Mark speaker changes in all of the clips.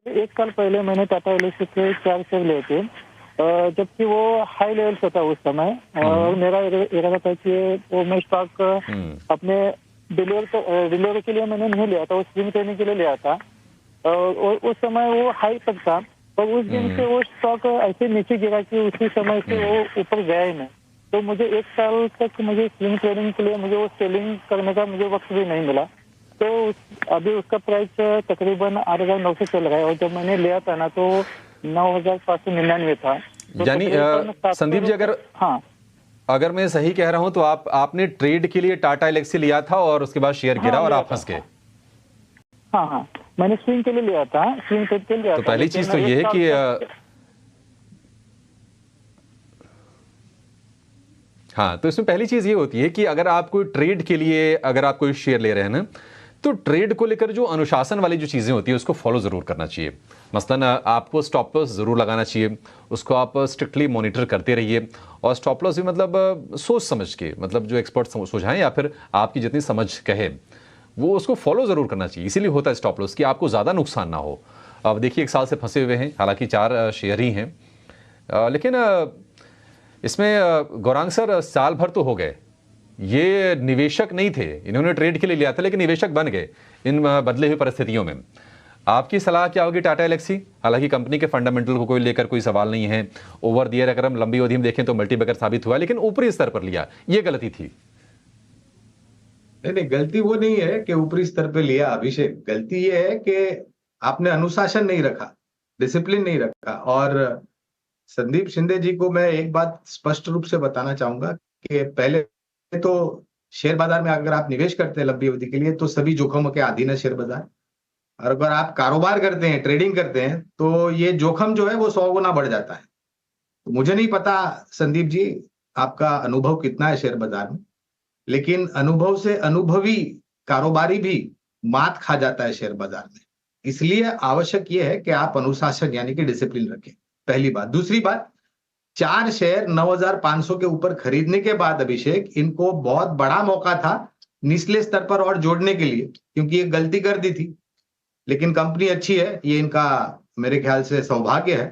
Speaker 1: 1 साल पहले मैंने टाटा एल्क्सी के 4 शेयर लिए थे, जबकि वो हाई लेवल पे था उस समय। और मेरा इरादा था कि वो मैं स्टॉक अपने डिलीवरी के लिए मैंने नहीं लिया था, वो स्विंग ट्रेडिंग के लिए लिया था। और उस समय वो हाई तक था, और उस दिन से वो स्टॉक ऐसे नीचे गिरा कि उसी समय से वो ऊपर गया ही नहीं। तो मुझे 1 साल तक मुझे स्विंग ट्रेडिंग के लिए मुझे वो सेलिंग करने का मुझे वक्त भी नहीं मिला। तो अभी उसका प्राइस तकरीबन 8,900 चल रहा है, और जब मैंने लिया था ना तो 9,599 था। तो
Speaker 2: यानी संदीप जी, अगर मैं सही कह रहा हूं तो आपने ट्रेड के लिए टाटा एल्क्सी लिया था और उसके बाद शेयर गिरा और आप फंस गए।
Speaker 1: हाँ, मैंने स्विंग के लिए लिया था, स्विंग ट्रेड के लिए लिया
Speaker 2: तो
Speaker 1: था।
Speaker 2: पहली चीज तो ये है कि हाँ, तो इसमें पहली चीज ये होती है कि अगर आप कोई ट्रेड के लिए अगर आप कोई शेयर ले रहे हैं ना, तो ट्रेड को लेकर जो अनुशासन वाली जो चीजें होती है उसको फॉलो जरूर करना चाहिए। मसलन आपको स्टॉप लॉस जरूर लगाना चाहिए, उसको आप स्ट्रिक्टली मॉनिटर करते रहिए। और स्टॉप लॉस भी मतलब सोच समझ के, मतलब जो एक्सपर्ट सुझाएं या फिर आपकी जितनी समझ कहे वो उसको फॉलो जरूर करना चाहिए। इसीलिए होता है स्टॉप लॉस कि आपको ज्यादा नुकसान ना हो। अब देखिए 1 साल से फंसे हुए हैं, हालांकि 4 शेयर ही हैं, लेकिन इसमें गौरांग सर साल भर तो हो गए, ये निवेशक नहीं थे, इन्होंने ट्रेड के लिए लिया था लेकिन निवेशक बन गए इन बदले हुई परिस्थितियों में। आपकी सलाह क्या होगी टाटा एल्क्सी? हालांकि कंपनी के फंडामेंटल को कोई लेकर कोई सवाल नहीं है, ओवर द ईयर अगर हम लंबी अवधि में देखें तो मल्टीबैगर साबित हुआ, लेकिन ऊपरी स्तर पर लिया, ये गलती थी।
Speaker 3: नहीं, गलती वो नहीं है कि ऊपरी स्तर पे लिया अभिषेक, गलती ये है कि आपने अनुशासन नहीं रखा, डिसिप्लिन नहीं रखा। और संदीप शिंदे जी को मैं एक बात स्पष्ट रूप से बताना चाहूंगा कि पहले तो शेयर बाजार में अगर आप निवेश करते हैं लंबी अवधि के लिए तो सभी जोखिमों के अधीन है शेयर बाजार। और अगर आप कारोबार करते हैं, ट्रेडिंग करते हैं, तो ये जोखिम जो है वो 100 गुना बढ़ जाता है। तो मुझे नहीं पता संदीप जी आपका अनुभव कितना है शेयर बाजार में, लेकिन अनुभव से अनुभवी कारोबारी भी मात खा जाता है शेयर बाजार में। इसलिए आवश्यक यह है कि आप अनुशासन यानी कि डिसिप्लिन रखें, पहली बात। दूसरी बात, 4 शेयर 9,500 के ऊपर खरीदने के बाद अभिषेक, इनको बहुत बड़ा मौका था निचले स्तर पर और जोड़ने के लिए, क्योंकि ये गलती कर दी थी। लेकिन कंपनी अच्छी है, ये इनका मेरे ख्याल से सौभाग्य है।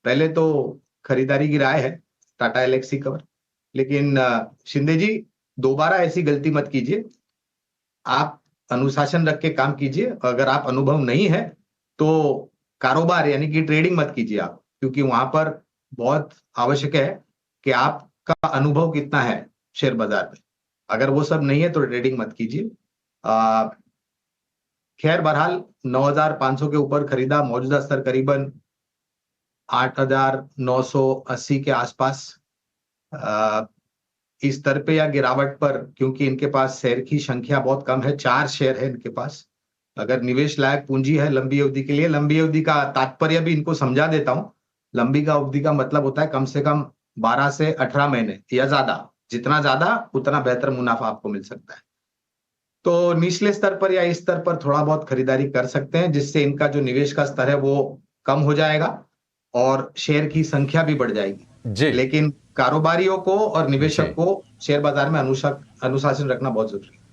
Speaker 3: पहले तो खरीदारी की राय है टाटा एल्क्सी कवर, लेकिन शिंदे जी दोबारा ऐसी गलती मत कीजिए। आप अनुशासन रख के काम कीजिए। अगर आप अनुभव नहीं है तो कारोबार यानी कि ट्रेडिंग मत कीजिए आप, क्योंकि वहां पर बहुत आवश्यक है कि आपका अनुभव कितना है शेयर बाजार में। अगर वो सब नहीं है तो ट्रेडिंग मत कीजिए। खैर बहरहाल 9,500 के ऊपर खरीदा, मौजूदा स्तर करीबन 8,980 के आसपास। इस स्तर पे या गिरावट पर, क्योंकि इनके पास शेयर की संख्या बहुत कम है, 4 शेयर है इनके पास, अगर निवेश लायक पूंजी है लंबी अवधि के लिए, लंबी अवधि का तात्पर्य भी इनको समझा देता हूं। लंबी का अवधि का मतलब होता है कम से कम 12 से 18 महीने या ज्यादा, जितना ज्यादा उतना बेहतर मुनाफा आपको मिल सकता है। तो निचले स्तर पर या इस स्तर पर थोड़ा बहुत खरीदारी कर सकते हैं, जिससे इनका जो निवेश का स्तर है वो कम हो जाएगा और शेयर की संख्या भी बढ़ जाएगी। लेकिन कारोबारियों को और निवेशक को शेयर बाजार में अनुशासन रखना बहुत जरूरी है।